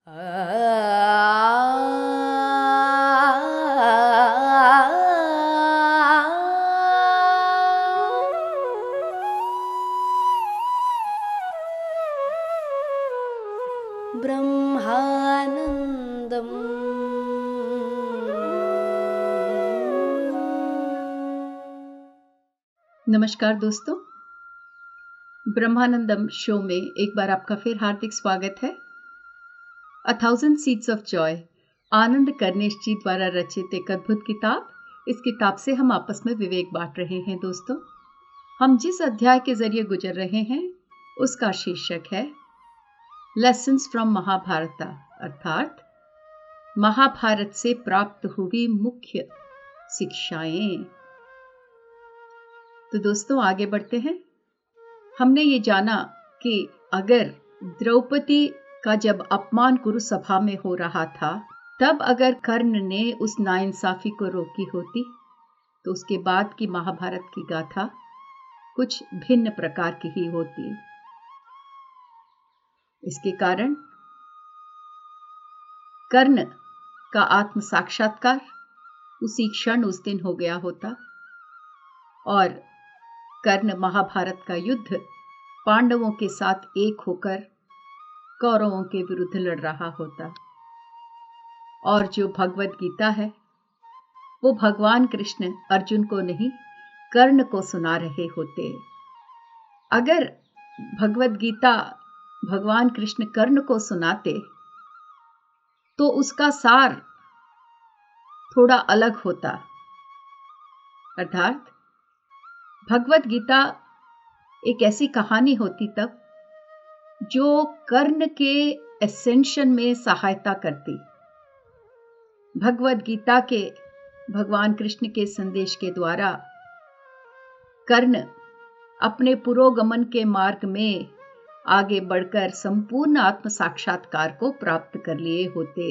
ब्रह्मानन्दम् नमस्कार दोस्तों, ब्रह्मानंदम शो में एक बार आपका फिर हार्दिक स्वागत है। A thousand seeds of joy Anand Karnesh ji द्वारा रचित एक अद्भुत किताब। इस किताब से हम आपस में विवेक बांट रहे हैं। दोस्तों, हम जिस अध्याय के जरिए गुजर रहे हैं उसका शीर्षक है लेसन्स फ्रॉम महाभारत, अर्थात महाभारत से प्राप्त हुई मुख्य शिक्षाएं। तो दोस्तों, आगे बढ़ते हैं। हमने ये जाना कि अगर द्रौपदी का जब अपमान कुरुसभा में हो रहा था, तब अगर कर्ण ने उस नाइंसाफी को रोकी होती तो उसके बाद की महाभारत की गाथा कुछ भिन्न प्रकार की ही होती। इसके कारण कर्ण का आत्म साक्षात्कार उसी क्षण उस दिन हो गया होता और कर्ण महाभारत का युद्ध पांडवों के साथ एक होकर कौरवों के विरुद्ध लड़ रहा होता। और जो भगवत गीता है वो भगवान कृष्ण अर्जुन को नहीं, कर्ण को सुना रहे होते। अगर भगवत गीता भगवान कृष्ण कर्ण को सुनाते तो उसका सार थोड़ा अलग होता। अर्थात भगवत गीता एक ऐसी कहानी होती तब जो कर्ण के एसेंशन में सहायता करती। भगवत गीता के भगवान कृष्ण के संदेश के द्वारा कर्ण अपने पुरोगमन के मार्ग में आगे बढ़कर संपूर्ण आत्म साक्षात्कार को प्राप्त कर लिए होते।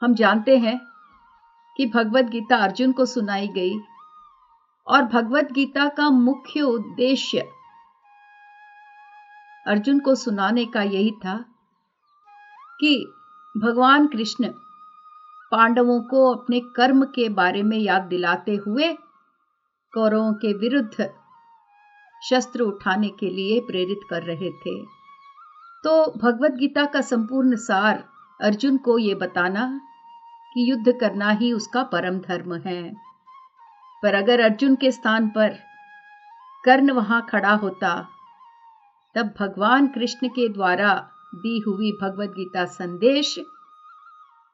हम जानते हैं कि भगवत गीता अर्जुन को सुनाई गई और भगवत गीता का मुख्य उद्देश्य अर्जुन को सुनाने का यही था कि भगवान कृष्ण पांडवों को अपने कर्म के बारे में याद दिलाते हुए कौरवों के विरुद्ध शस्त्र उठाने के लिए प्रेरित कर रहे थे। तो भगवत गीता का संपूर्ण सार अर्जुन को यह बताना कि युद्ध करना ही उसका परम धर्म है। पर अगर अर्जुन के स्थान पर कर्ण वहां खड़ा होता, तब भगवान कृष्ण के द्वारा दी हुई भगवत गीता संदेश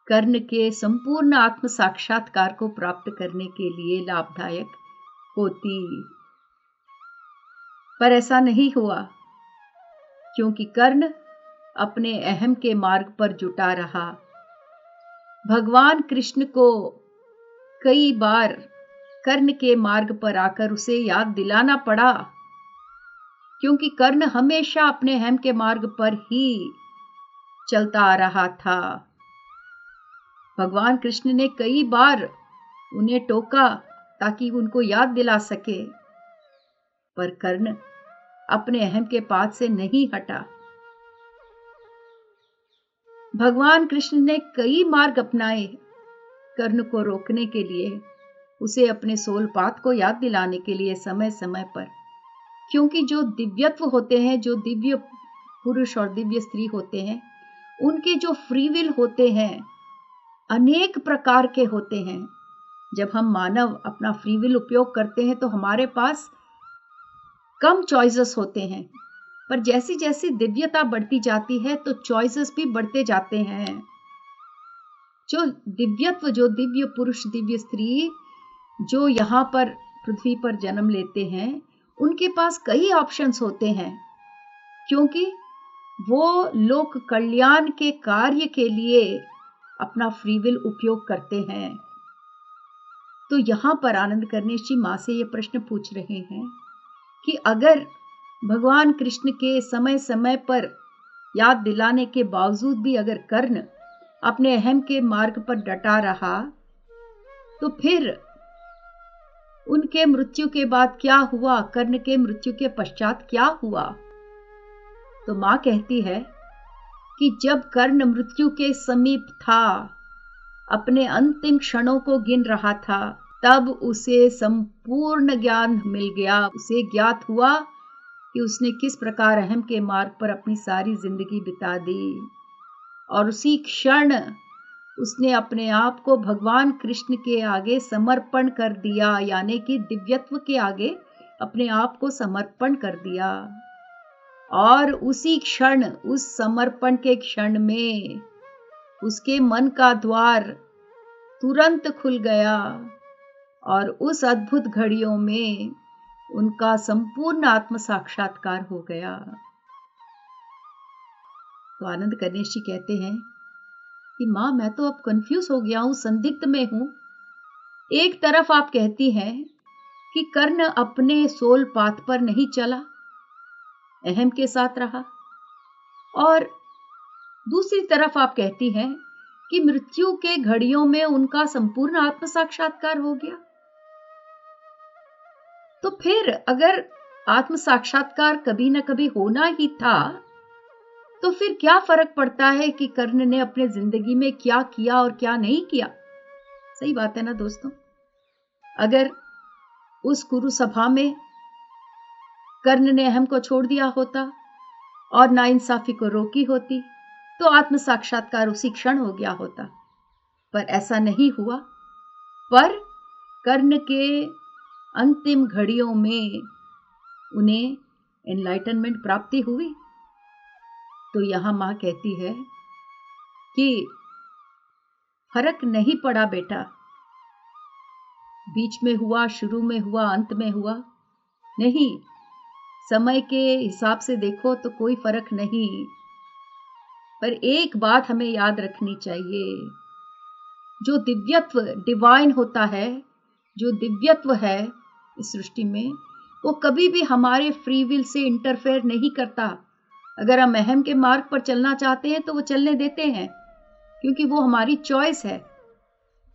कर्ण के संपूर्ण आत्म साक्षात्कार को प्राप्त करने के लिए लाभदायक होती। पर ऐसा नहीं हुआ, क्योंकि कर्ण अपने अहम के मार्ग पर जुटा रहा। भगवान कृष्ण को कई बार कर्ण के मार्ग पर आकर उसे याद दिलाना पड़ा, क्योंकि कर्ण हमेशा अपने अहम के मार्ग पर ही चलता आ रहा था। भगवान कृष्ण ने कई बार उन्हें टोका ताकि उनको याद दिला सके, पर कर्ण अपने अहम के पाथ से नहीं हटा। भगवान कृष्ण ने कई मार्ग अपनाए कर्ण को रोकने के लिए, उसे अपने सोल पाथ को याद दिलाने के लिए समय समय पर। क्योंकि जो दिव्यत्व होते हैं, जो दिव्य पुरुष और दिव्य स्त्री होते हैं, उनके जो फ्री विल होते हैं अनेक प्रकार के होते हैं। जब हम मानव अपना फ्री विल उपयोग करते हैं तो हमारे पास कम चॉइसेस होते हैं, पर जैसी जैसी दिव्यता बढ़ती जाती है तो चॉइसेस भी बढ़ते जाते हैं। जो दिव्यत्व, जो दिव्य पुरुष दिव्य स्त्री जो यहाँ पर पृथ्वी पर जन्म लेते हैं, उनके पास कई ऑप्शंस होते हैं, क्योंकि वो लोक कल्याण के कार्य के लिए अपना फ्री विल उपयोग करते हैं। तो यहाँ पर आनंद कर्णेश जी माँ से ये प्रश्न पूछ रहे हैं कि अगर भगवान कृष्ण के समय समय पर याद दिलाने के बावजूद भी अगर कर्ण अपने अहम के मार्ग पर डटा रहा, तो फिर उनके मृत्यु के बाद क्या हुआ, कर्ण के मृत्यु के पश्चात क्या हुआ? तो मां कहती है कि जब कर्ण मृत्यु के समीप था, अपने अंतिम क्षणों को गिन रहा था, तब उसे संपूर्ण ज्ञान मिल गया। उसे ज्ञात हुआ कि उसने किस प्रकार अहम के मार्ग पर अपनी सारी जिंदगी बिता दी, और उसी क्षण उसने अपने आप को भगवान कृष्ण के आगे समर्पण कर दिया, यानी कि दिव्यत्व के आगे अपने आप को समर्पण कर दिया। और उसी क्षण, उस समर्पण के क्षण में उसके मन का द्वार तुरंत खुल गया, और उस अद्भुत घड़ियों में उनका संपूर्ण आत्म साक्षात्कार हो गया। तो आनंद गणेश जी कहते हैं कि माँ, मैं तो अब कंफ्यूज हो गया हूं, संदिग्ध में हूं। एक तरफ आप कहती हैं कि कर्ण अपने सोल पाथ पर नहीं चला, अहम के साथ रहा, और दूसरी तरफ आप कहती हैं कि मृत्यु के घड़ियों में उनका संपूर्ण आत्म साक्षात्कार हो गया। तो फिर अगर आत्म साक्षात्कार कभी ना कभी होना ही था, तो फिर क्या फर्क पड़ता है कि कर्ण ने अपने जिंदगी में क्या किया और क्या नहीं किया? सही बात है ना दोस्तों? अगर उस कुरु सभा में कर्ण ने अहम को छोड़ दिया होता और नाइंसाफी को रोकी होती, तो आत्म साक्षात्कार उसी क्षण हो गया होता। पर ऐसा नहीं हुआ। पर कर्ण के अंतिम घड़ियों में उन्हें एनलाइटनमेंट प्राप्ति हुई। तो यहां मां कहती है कि फर्क नहीं पड़ा बेटा, बीच में हुआ, शुरू में हुआ, अंत में हुआ, नहीं, समय के हिसाब से देखो तो कोई फर्क नहीं। पर एक बात हमें याद रखनी चाहिए, जो दिव्यत्व, डिवाइन होता है, जो दिव्यत्व है इस सृष्टि में, वो कभी भी हमारे फ्री विल से इंटरफेयर नहीं करता। अगर हम अहम के मार्ग पर चलना चाहते हैं तो वो चलने देते हैं, क्योंकि वो हमारी चॉइस है।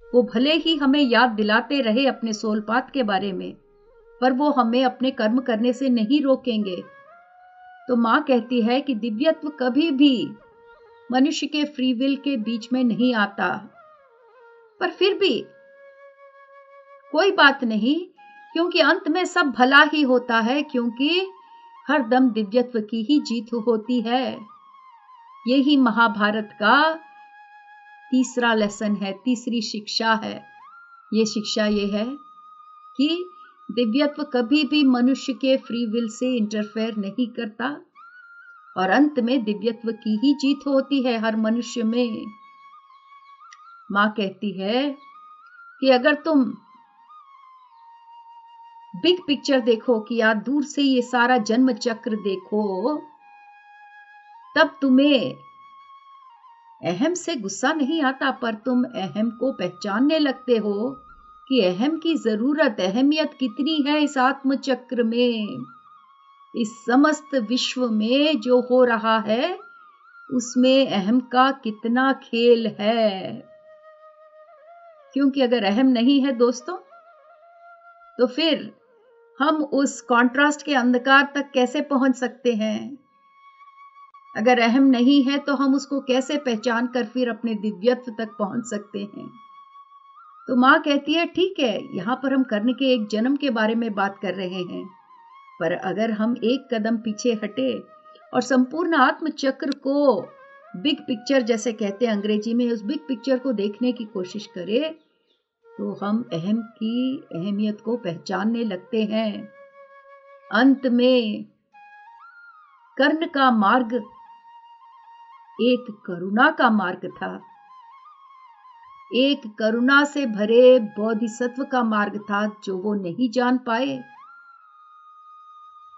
वो भले ही हमें याद दिलाते रहे अपने सोल पाथ के बारे में, पर वो हमें अपने कर्म करने से नहीं रोकेंगे। तो मां कहती है कि दिव्यत्व कभी भी मनुष्य के फ्री विल के बीच में नहीं आता। पर फिर भी कोई बात नहीं, क्योंकि अंत में सब भला ही होता है, क्योंकि हर दम दिव्यत्व की ही जीत होती है। यही महाभारत का तीसरा लेसन है, तीसरी शिक्षा है। ये शिक्षा ये है कि दिव्यत्व कभी भी मनुष्य के फ्री विल से इंटरफेयर नहीं करता, और अंत में दिव्यत्व की ही जीत होती है हर मनुष्य में। मां कहती है कि अगर तुम बिग पिक्चर देखो, कि यार दूर से ये सारा जन्म चक्र देखो, तब तुम्हें अहम से गुस्सा नहीं आता, पर तुम अहम को पहचानने लगते हो कि अहम की जरूरत, अहमियत कितनी है इस आत्म चक्र में, इस समस्त विश्व में जो हो रहा है उसमें अहम का कितना खेल है। क्योंकि अगर अहम नहीं है दोस्तों, तो फिर हम उस कॉन्ट्रास्ट के अंधकार तक कैसे पहुंच सकते हैं? अगर अहम नहीं है तो हम उसको कैसे पहचान कर फिर अपने दिव्यत्व तक पहुंच सकते हैं? तो मां कहती है ठीक है, यहां पर हम कर्ण के एक जन्म के बारे में बात कर रहे हैं, पर अगर हम एक कदम पीछे हटे और संपूर्ण आत्म चक्र को, बिग पिक्चर जैसे कहते हैं अंग्रेजी में, उस बिग पिक्चर को देखने की कोशिश करें, तो हम अहम की अहमियत को पहचानने लगते हैं। अंत में कर्ण का मार्ग एक करुणा का मार्ग था, एक करुणा से भरे बोधिसत्व का मार्ग था, जो वो नहीं जान पाए।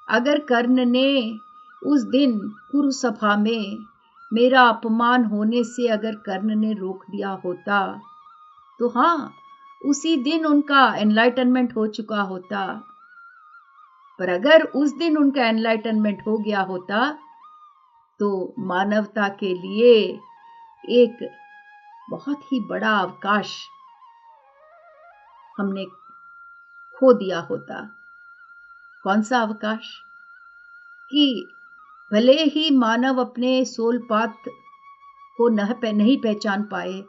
अगर कर्ण ने उस दिन कुरुसभा में मेरा अपमान होने से अगर कर्ण ने रोक दिया होता, तो हाँ, उसी दिन उनका एनलाइटनमेंट हो चुका होता। पर अगर उस दिन उनका एनलाइटनमेंट हो गया होता, तो मानवता के लिए एक बहुत ही बड़ा अवकाश हमने खो दिया होता। कौन सा अवकाश? कि भले ही मानव अपने सोल पाथ को नहीं पहचान पाए,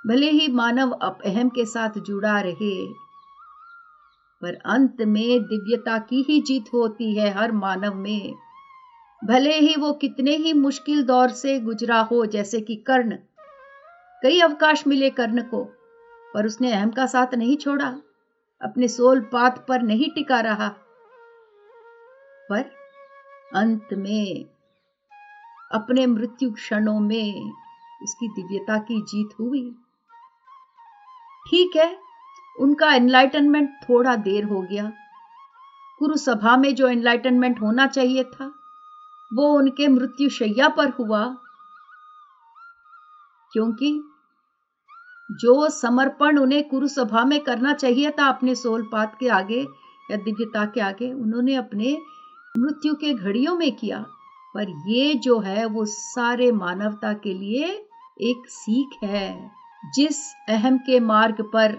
भले ही मानव अहम के साथ जुड़ा रहे, पर अंत में दिव्यता की ही जीत होती है हर मानव में। भले ही वो कितने ही मुश्किल दौर से गुजरा हो, जैसे कि कर्ण। कई अवकाश मिले कर्ण को, पर उसने अहम का साथ नहीं छोड़ा, अपने सोल पाथ पर नहीं टिका रहा, पर अंत में अपने मृत्यु क्षणों में उसकी दिव्यता की जीत हुई। ठीक है, उनका एनलाइटनमेंट थोड़ा देर हो गया। कुरुसभा में जो एनलाइटनमेंट होना चाहिए था वो उनके मृत्यु शैया पर हुआ, क्योंकि जो समर्पण उन्हें कुरुसभा में करना चाहिए था अपने सोल पाथ के आगे या दिव्यता के आगे, उन्होंने अपने मृत्यु के घड़ियों में किया। पर ये जो है वो सारे मानवता के लिए एक सीख है। जिस अहम के मार्ग पर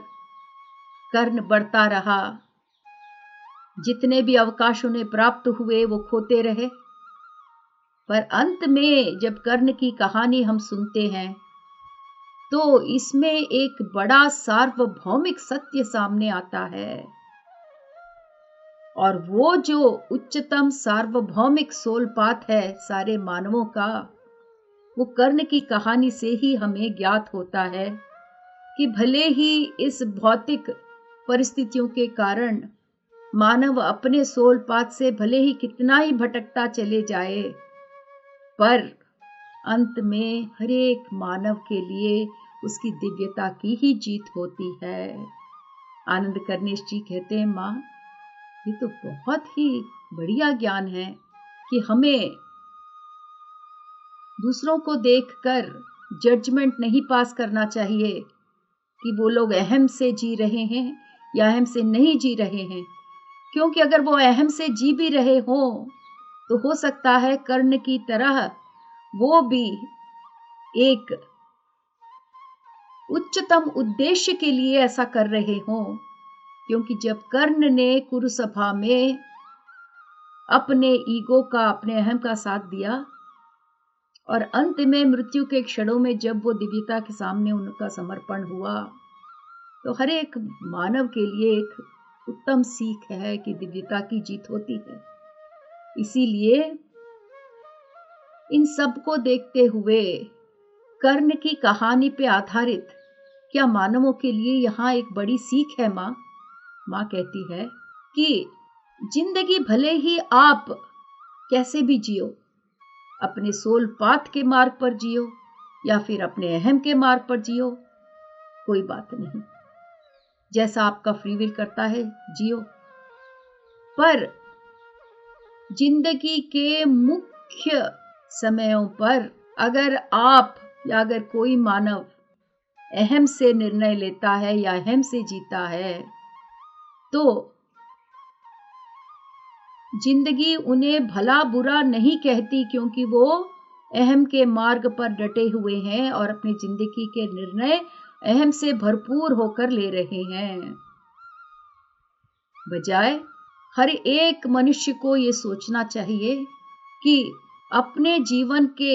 कर्ण बढ़ता रहा, जितने भी अवकाश उन्हें प्राप्त हुए वो खोते रहे, पर अंत में जब कर्ण की कहानी हम सुनते हैं तो इसमें एक बड़ा सार्वभौमिक सत्य सामने आता है, और वो जो उच्चतम सार्वभौमिक सोल पाथ है सारे मानवों का, वो कर्ण की कहानी से ही हमें ज्ञात होता है कि भले ही इस भौतिक परिस्थितियों के कारण मानव अपने सोल पाथ से भले ही कितना ही भटकता चले जाए, पर अंत में हर एक मानव के लिए उसकी दिव्यता की ही जीत होती है। आनंद कर्णेश जी कहते हैं, माँ ये तो बहुत ही बढ़िया ज्ञान है कि हमें दूसरों को देखकर जजमेंट नहीं पास करना चाहिए कि वो लोग अहम से जी रहे हैं या अहम से नहीं जी रहे हैं, क्योंकि अगर वो अहम से जी भी रहे हों तो हो सकता है कर्ण की तरह वो भी एक उच्चतम उद्देश्य के लिए ऐसा कर रहे हों। क्योंकि जब कर्ण ने कुरुसभा में अपने ईगो का, अपने अहम का साथ दिया और अंत में मृत्यु के क्षणों में जब वो दिव्यता के सामने उनका समर्पण हुआ, तो हर एक मानव के लिए एक उत्तम सीख है कि दिव्यता की जीत होती है। इसीलिए इन सब को देखते हुए कर्ण की कहानी पे आधारित क्या मानवों के लिए यहाँ एक बड़ी सीख है। माँ कहती है कि जिंदगी भले ही आप कैसे भी जियो, अपने सोल पाथ के मार्ग पर जियो या फिर अपने अहम के मार्ग पर जियो, कोई बात नहीं, जैसा आपका फ्री विल करता है जियो। पर जिंदगी के मुख्य समयों पर अगर आप या अगर कोई मानव अहम से निर्णय लेता है या अहम से जीता है, तो जिंदगी उन्हें भला बुरा नहीं कहती, क्योंकि वो अहम के मार्ग पर डटे हुए हैं और अपनी जिंदगी के निर्णय अहम से भरपूर होकर ले रहे हैं। बजाय हर एक मनुष्य को ये सोचना चाहिए कि अपने जीवन के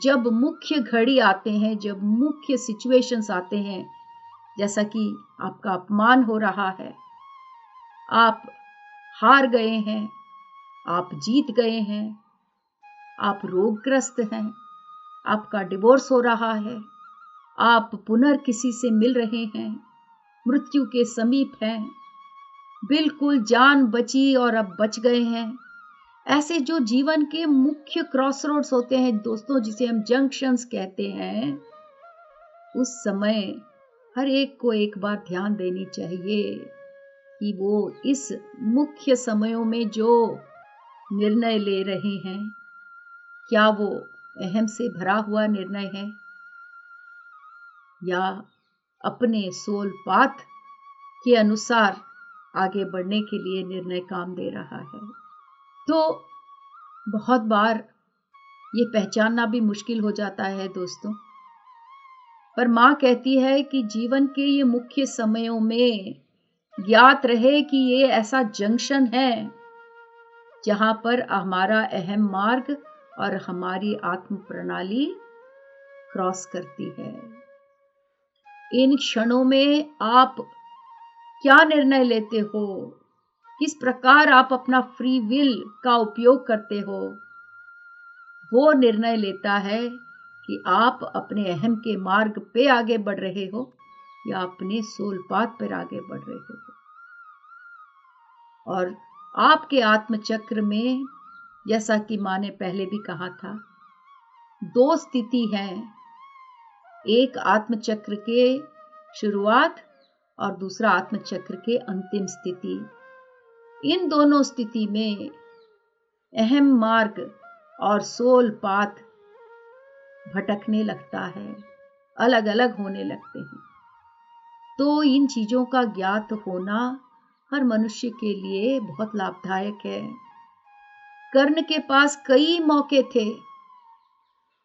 जब मुख्य घड़ी आते हैं, जब मुख्य सिचुएशंस आते हैं, जैसा कि आपका अपमान हो रहा है, आप हार गए हैं, आप जीत गए हैं, आप रोगग्रस्त हैं, आपका डिवोर्स हो रहा है, आप पुनर्किसी से मिल रहे हैं, मृत्यु के समीप हैं, बिल्कुल जान बची और अब बच गए हैं, ऐसे जो जीवन के मुख्य क्रॉसरोड्स होते हैं दोस्तों, जिसे हम जंक्शंस कहते हैं, उस समय हर एक को एक बार ध्यान देनी चाहिए कि वो इस मुख्य समयों में जो निर्णय ले रहे हैं, क्या वो अहम से भरा हुआ निर्णय है या अपने सोल पाथ के अनुसार आगे बढ़ने के लिए निर्णय काम दे रहा है। तो बहुत बार ये पहचानना भी मुश्किल हो जाता है दोस्तों, पर माँ कहती है कि जीवन के ये मुख्य समयों में ज्ञात रहे कि ये ऐसा जंक्शन है जहां पर हमारा अहम मार्ग और हमारी आत्म प्रणाली क्रॉस करती है। इन क्षणों में आप क्या निर्णय लेते हो, किस प्रकार आप अपना फ्री विल का उपयोग करते हो, वो निर्णय लेता है कि आप अपने अहम के मार्ग पे आगे बढ़ रहे हो या अपने सोल पाथ पर आगे बढ़ रहे हो। और आपके आत्मचक्र में, जैसा कि माँ ने पहले भी कहा था, 2 स्थिति हैं। एक आत्मचक्र के शुरुआत और दूसरा आत्मचक्र के अंतिम स्थिति। इन दोनों स्थिति में अहम मार्ग और सोल पाथ भटकने लगता है, अलग अलग होने लगते हैं। तो इन चीजों का ज्ञात होना हर मनुष्य के लिए बहुत लाभदायक है। कर्ण के पास कई मौके थे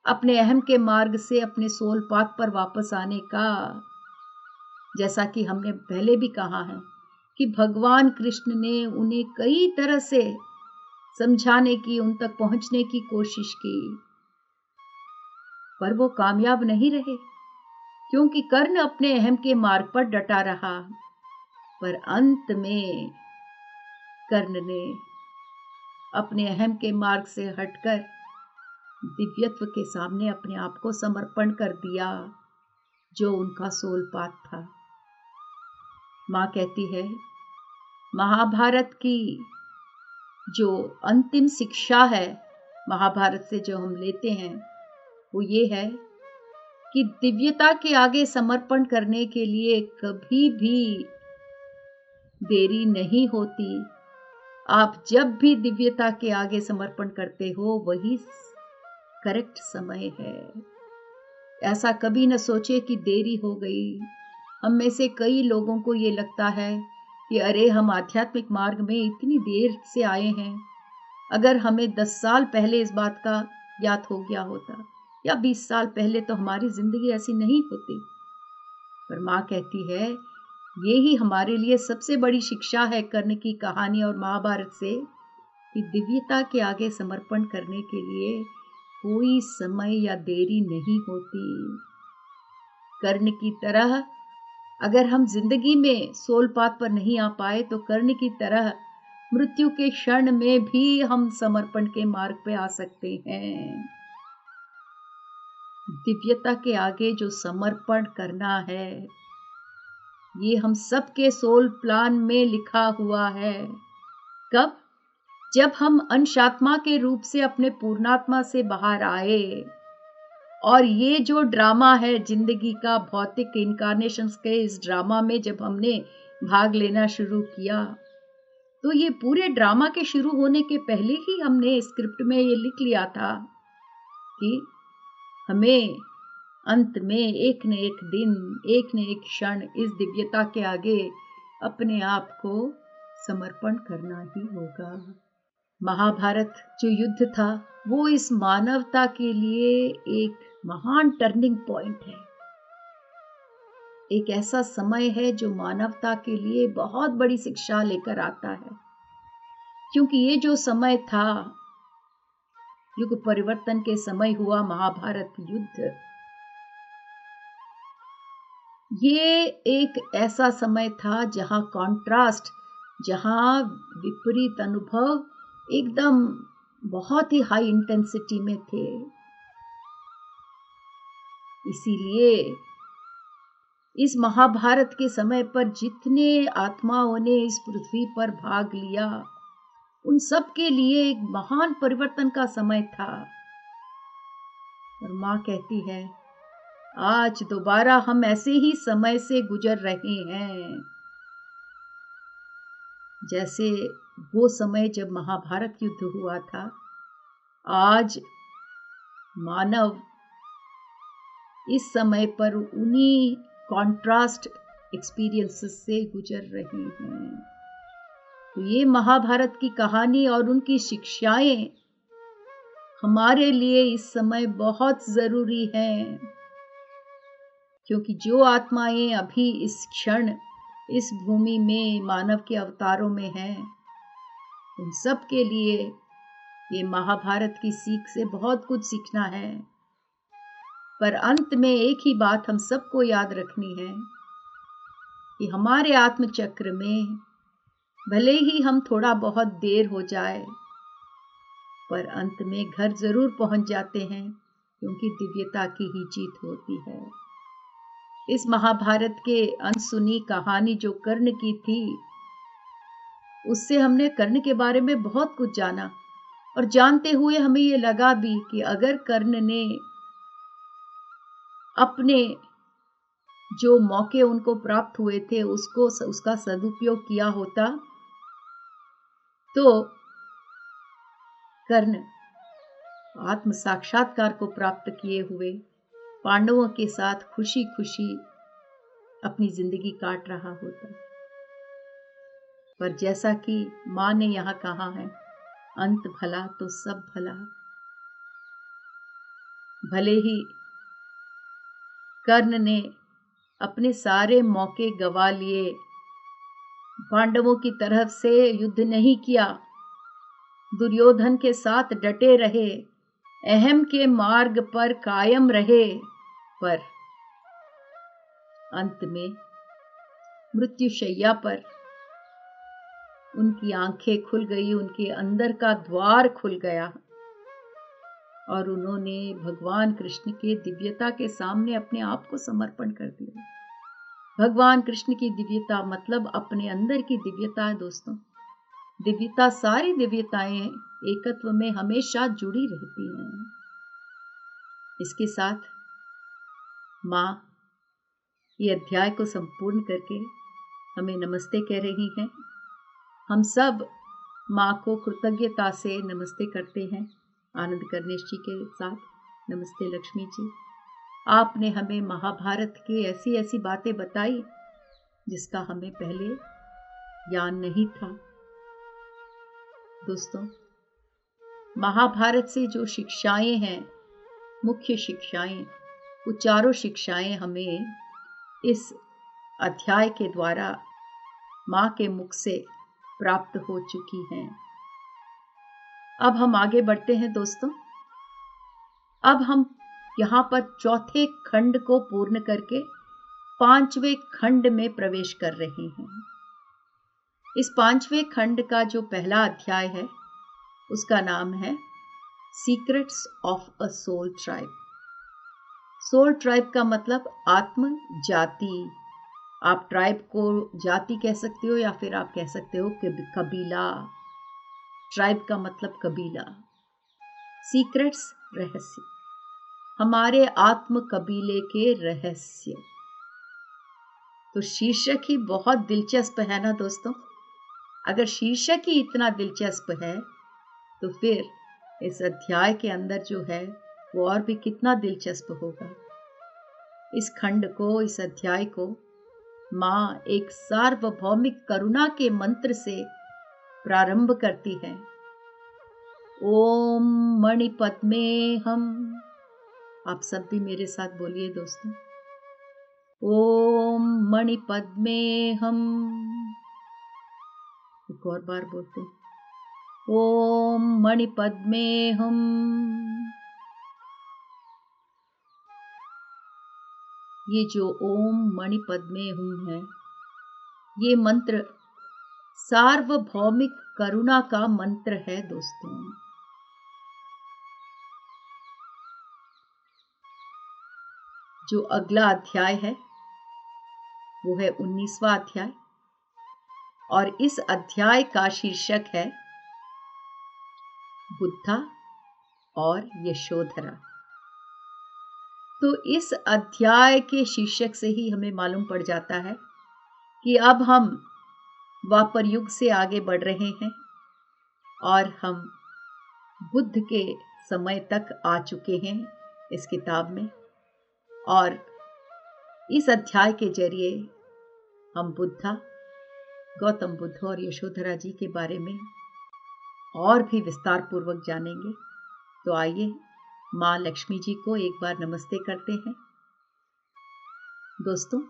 अपने अहम के मार्ग से अपने सोल पाथ पर वापस आने का। जैसा कि हमने पहले भी कहा है कि भगवान कृष्ण ने उन्हें कई तरह से समझाने की, उन तक पहुंचने की कोशिश की, पर वो कामयाब नहीं रहे, क्योंकि कर्ण अपने अहम के मार्ग पर डटा रहा। पर अंत में कर्ण ने अपने अहम के मार्ग से हटकर दिव्यत्व के सामने अपने आप को समर्पण कर दिया, जो उनका सोल पाथ था। माँ कहती है, महाभारत की जो अंतिम शिक्षा है, महाभारत से जो हम लेते हैं, वो ये है कि दिव्यता के आगे समर्पण करने के लिए कभी भी देरी नहीं होती। आप जब भी दिव्यता के आगे समर्पण करते हो, वही करेक्ट समय है। ऐसा कभी न सोचे कि देरी हो गई। हम में से कई लोगों को ये लगता है कि अरे, हम आध्यात्मिक मार्ग में इतनी देर से आए हैं, अगर हमें 10 साल पहले इस बात का ज्ञात हो गया होता या 20 साल पहले, तो हमारी जिंदगी ऐसी नहीं होती। पर माँ कहती है, ये ही हमारे लिए सबसे बड़ी शिक्षा है कर्ण की कहानी और महाभारत से, कि दिव्यता के आगे समर्पण करने के लिए कोई समय या देरी नहीं होती। कर्ण की तरह अगर हम जिंदगी में सोल पाथ पर नहीं आ पाए, तो कर्ण की तरह मृत्यु के क्षण में भी हम समर्पण के मार्ग पे आ सकते हैं। दिव्यता के आगे जो समर्पण करना है, ये हम सबके सोल प्लान में लिखा हुआ है। कब? जब हम अंशात्मा के रूप से अपने पूर्णात्मा से बाहर आए, और ये जो ड्रामा है जिंदगी का, भौतिक इनकारनेशंस के इस ड्रामा में जब हमने भाग लेना शुरू किया, तो ये पूरे ड्रामा के शुरू होने के पहले ही हमने स्क्रिप्ट में ये लिख लिया था कि हमें अंत में एक न एक दिन, एक न एक क्षण इस दिव्यता के आगे अपने आप को समर्पण करना ही होगा। महाभारत जो युद्ध था, वो इस मानवता के लिए एक महान टर्निंग पॉइंट है। एक ऐसा समय है जो मानवता के लिए बहुत बड़ी शिक्षा लेकर आता है, क्योंकि ये जो समय था, युग परिवर्तन के समय हुआ महाभारत युद्ध, ये एक ऐसा समय था जहां कॉन्ट्रास्ट, जहां विपरीत अनुभव एकदम बहुत ही हाई इंटेंसिटी में थे। इसीलिए इस महाभारत के समय पर जितने आत्माओं ने इस पृथ्वी पर भाग लिया, उन सब के लिए एक महान परिवर्तन का समय था। और माँ कहती है, आज दोबारा हम ऐसे ही समय से गुजर रहे हैं, जैसे वो समय जब महाभारत युद्ध हुआ था। आज मानव इस समय पर उन्हीं कॉन्ट्रास्ट एक्सपीरियंसेस से गुजर रहे हैं। तो ये महाभारत की कहानी और उनकी शिक्षाएं हमारे लिए इस समय बहुत जरूरी हैं, क्योंकि जो आत्माएं अभी इस क्षण इस भूमि में मानव के अवतारों में हैं, उन सब के लिए ये महाभारत की सीख से बहुत कुछ सीखना है। पर अंत में एक ही बात हम सबको याद रखनी है कि हमारे आत्मचक्र में भले ही हम थोड़ा बहुत देर हो जाए, पर अंत में घर जरूर पहुंच जाते हैं, क्योंकि दिव्यता की ही जीत होती है। इस महाभारत के अनसुनी कहानी जो कर्ण की थी, उससे हमने कर्ण के बारे में बहुत कुछ जाना, और जानते हुए हमें ये लगा भी कि अगर कर्ण ने अपने जो मौके उनको प्राप्त हुए थे उसका सदुपयोग किया होता, तो कर्ण आत्म साक्षात्कार को प्राप्त किए हुए पांडवों के साथ खुशी खुशी अपनी जिंदगी काट रहा होता। पर जैसा कि मां ने यहां कहा है, अंत भला तो सब भला। भले ही कर्ण ने अपने सारे मौके गवा लिए, पांडवों की तरफ से युद्ध नहीं किया, दुर्योधन के साथ डटे रहे, अहम के मार्ग पर कायम रहे, पर अंत में मृत्युशैया पर उनकी आंखें खुल गई, उनके अंदर का द्वार खुल गया और उन्होंने भगवान कृष्ण के दिव्यता के सामने अपने आप को समर्पण कर दिया। भगवान कृष्ण की दिव्यता मतलब अपने अंदर की दिव्यता है दोस्तों। दिव्यता, सारी दिव्यताएं एकत्व में हमेशा जुड़ी रहती हैं। इसके साथ मां ये अध्याय को संपूर्ण करके हमें नमस्ते कह रही हैं। हम सब मां को कृतज्ञता से नमस्ते करते हैं, आनंद कर्णेश जी के साथ। नमस्ते लक्ष्मी जी, आपने हमें महाभारत की ऐसी ऐसी बातें बताई जिसका हमें पहले ज्ञान नहीं था। दोस्तों, महाभारत से जो शिक्षाएं हैं, मुख्य शिक्षाएं, वो चारों शिक्षाएं हमें इस अध्याय के द्वारा मां के मुख से प्राप्त हो चुकी हैं। अब हम आगे बढ़ते हैं दोस्तों। अब हम यहाँ पर चौथे खंड को पूर्ण करके पांचवें खंड में प्रवेश कर रहे हैं। इस पांचवें खंड का जो पहला अध्याय है उसका नाम है secrets of a soul tribe. Soul tribe का मतलब आत्म जाति। आप ट्राइब को जाति कह सकते हो या फिर आप कह सकते हो कबीला। ट्राइब का मतलब कबीला। सीक्रेट्स, रहस्य, हमारे आत्म कबीले के रहस्य। तो शीर्षक ही बहुत दिलचस्प है ना दोस्तों। अगर शीर्षक ही इतना दिलचस्प है तो फिर इस अध्याय के अंदर जो है वो और भी कितना दिलचस्प होगा। इस खंड को, इस अध्याय को मां एक सार्वभौमिक करुणा के मंत्र से प्रारंभ करती है। ओम मणिपद्मे हम। आप सब भी मेरे साथ बोलिए दोस्तों। ओम मणिपद्मे हम। एक और बार बोलते हैं। ओम मणिपद्मे हम। ये जो ओम मणिपद्मे हम है, ये मंत्र सार्वभौमिक करुणा का मंत्र है दोस्तों। जो अगला अध्याय है वो है 19वां अध्याय, और इस अध्याय का शीर्षक है बुद्धा और यशोधरा। तो इस अध्याय के शीर्षक से ही हमें मालूम पड़ जाता है कि अब हम द्वापर युग से आगे बढ़ रहे हैं और हम बुद्ध के समय तक आ चुके हैं इस किताब में। और इस अध्याय के जरिए हम बुद्धा, गौतम बुद्ध और यशोधरा जी के बारे में और भी विस्तार पूर्वक जानेंगे। तो आइए मां लक्ष्मी जी को एक बार नमस्ते करते हैं। दोस्तों,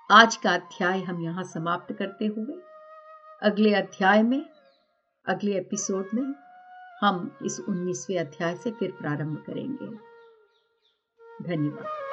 आज का अध्याय हम यहां समाप्त करते हुए अगले अध्याय में, अगले एपिसोड में हम इस 19वें अध्याय से फिर प्रारंभ करेंगे। धन्यवाद।